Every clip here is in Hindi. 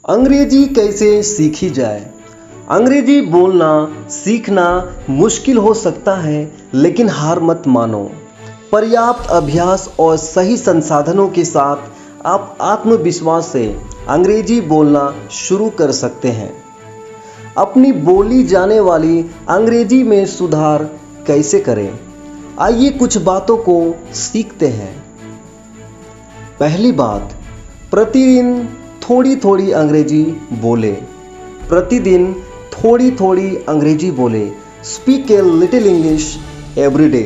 अंग्रेजी कैसे सीखी जाए। अंग्रेजी बोलना सीखना मुश्किल हो सकता है, लेकिन हार मत मानो। पर्याप्त अभ्यास और सही संसाधनों के साथ आप आत्मविश्वास से अंग्रेजी बोलना शुरू कर सकते हैं। अपनी बोली जाने वाली अंग्रेजी में सुधार कैसे करें, आइए कुछ बातों को सीखते हैं। पहली बात, प्रतिदिन थोड़ी थोड़ी अंग्रेजी बोले। प्रतिदिन थोड़ी थोड़ी अंग्रेजी बोले। Speak a little English every day.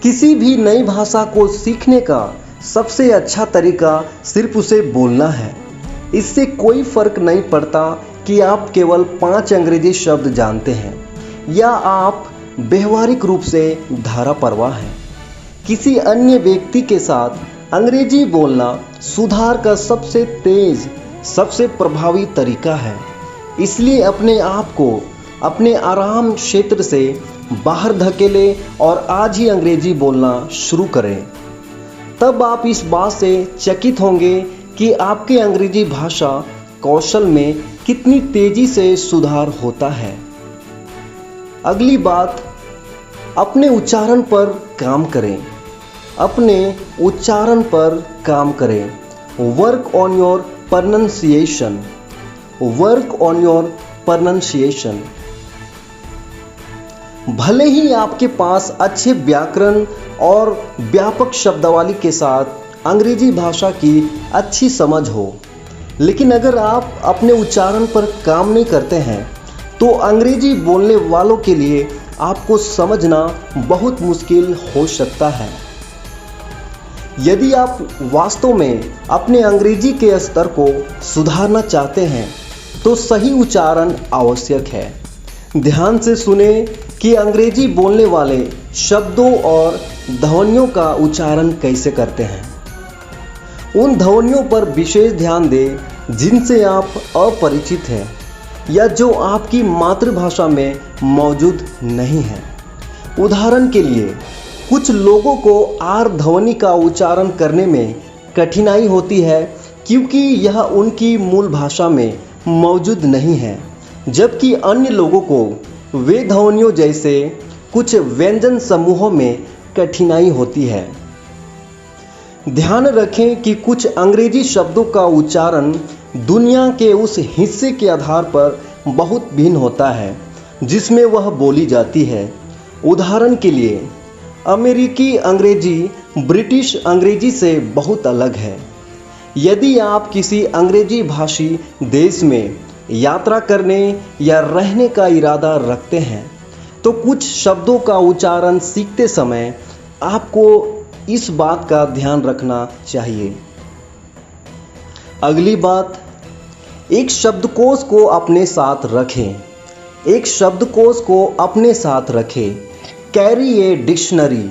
किसी भी नई भाषा को सीखने का सबसे अच्छा तरीका सिर्फ उसे बोलना है। इससे कोई फर्क नहीं पड़ता कि आप केवल 5 अंग्रेजी शब्द जानते हैं या आप व्यवहारिक रूप से धाराप्रवाह हैं। किसी अन्य व्यक्ति के साथ अंग्रेजी बोलना सुधार का सबसे तेज, सबसे प्रभावी तरीका है। इसलिए अपने आप को अपने आराम क्षेत्र से बाहर धकेले और आज ही अंग्रेजी बोलना शुरू करें। तब आप इस बात से चकित होंगे कि आपके अंग्रेजी भाषा कौशल में कितनी तेजी से सुधार होता है। अगली बात, अपने उच्चारण पर काम करें। अपने उच्चारण पर काम करें। Work on your pronunciation. Work on your pronunciation. भले ही आपके पास अच्छे व्याकरण और व्यापक शब्दावली के साथ अंग्रेजी भाषा की अच्छी समझ हो, लेकिन अगर आप अपने उच्चारण पर काम नहीं करते हैं तो अंग्रेजी बोलने वालों के लिए आपको समझना बहुत मुश्किल हो सकता है। यदि आप वास्तव में अपने अंग्रेजी के स्तर को सुधारना चाहते हैं तो सही उच्चारण आवश्यक है। ध्यान से सुने कि अंग्रेजी बोलने वाले शब्दों और ध्वनियों का उच्चारण कैसे करते हैं। उन ध्वनियों पर विशेष ध्यान दें जिनसे आप अपरिचित हैं या जो आपकी मातृभाषा में मौजूद नहीं है। उदाहरण के लिए, कुछ लोगों को आर ध्वनि का उच्चारण करने में कठिनाई होती है क्योंकि यह उनकी मूल भाषा में मौजूद नहीं है, जबकि अन्य लोगों को वे ध्वनियों जैसे कुछ व्यंजन समूहों में कठिनाई होती है। ध्यान रखें कि कुछ अंग्रेजी शब्दों का उच्चारण दुनिया के उस हिस्से के आधार पर बहुत भिन्न होता है जिसमें वह बोली जाती है। उदाहरण के लिए, अमेरिकी अंग्रेजी ब्रिटिश अंग्रेजी से बहुत अलग है। यदि आप किसी अंग्रेजी भाषी देश में यात्रा करने या रहने का इरादा रखते हैं तो कुछ शब्दों का उच्चारण सीखते समय आपको इस बात का ध्यान रखना चाहिए। अगली बात, एक शब्दकोश को अपने साथ रखें। एक शब्दकोश को अपने साथ रखें। Carry a dictionary.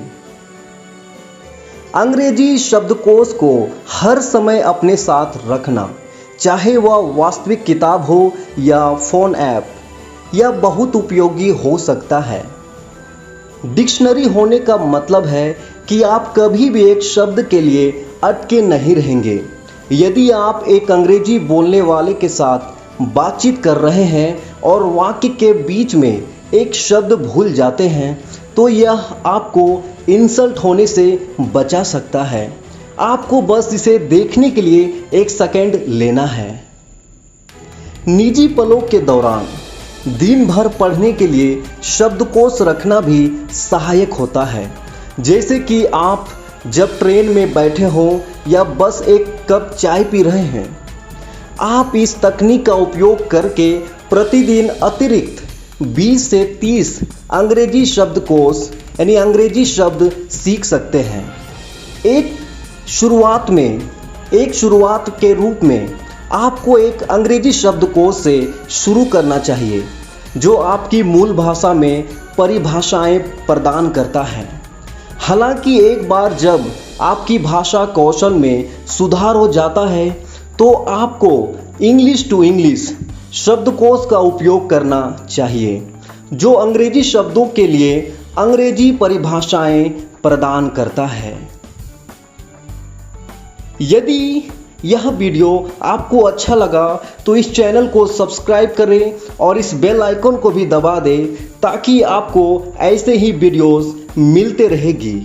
अंग्रेजी शब्दकोश को हर समय अपने साथ रखना, चाहे वह वास्तविक किताब हो या फोन ऐप, यह बहुत उपयोगी हो सकता है। डिक्शनरी होने का मतलब है कि आप कभी भी एक शब्द के लिए अटके नहीं रहेंगे। यदि आप एक अंग्रेजी बोलने वाले के साथ बातचीत कर रहे हैं और वाक्य के बीच में एक शब्द भूल जाते हैं तो यह आपको इंसल्ट होने से बचा सकता है। आपको बस इसे देखने के लिए एक सेकंड लेना है। निजी पलों के दौरान दिन भर पढ़ने के लिए शब्दकोश रखना भी सहायक होता है। जैसे कि आप जब ट्रेन में बैठे हों या बस एक कप चाय पी रहे हैं। आप इस तकनीक का उपयोग करके प्रतिदिन अतिरिक्त 20 से 30 अंग्रेजी शब्दकोश यानी अंग्रेजी शब्द सीख सकते हैं। एक शुरुआत के रूप में आपको एक अंग्रेजी शब्दकोश से शुरू करना चाहिए जो आपकी मूल भाषा में परिभाषाएं प्रदान करता है। हालांकि एक बार जब आपकी भाषा कौशल में सुधार हो जाता है तो आपको इंग्लिश टू इंग्लिश शब्दकोश का उपयोग करना चाहिए जो अंग्रेजी शब्दों के लिए अंग्रेजी परिभाषाएं प्रदान करता है। यदि यह वीडियो आपको अच्छा लगा तो इस चैनल को सब्सक्राइब करें और इस बेल आइकन को भी दबा दें ताकि आपको ऐसे ही वीडियोस मिलते रहेगी।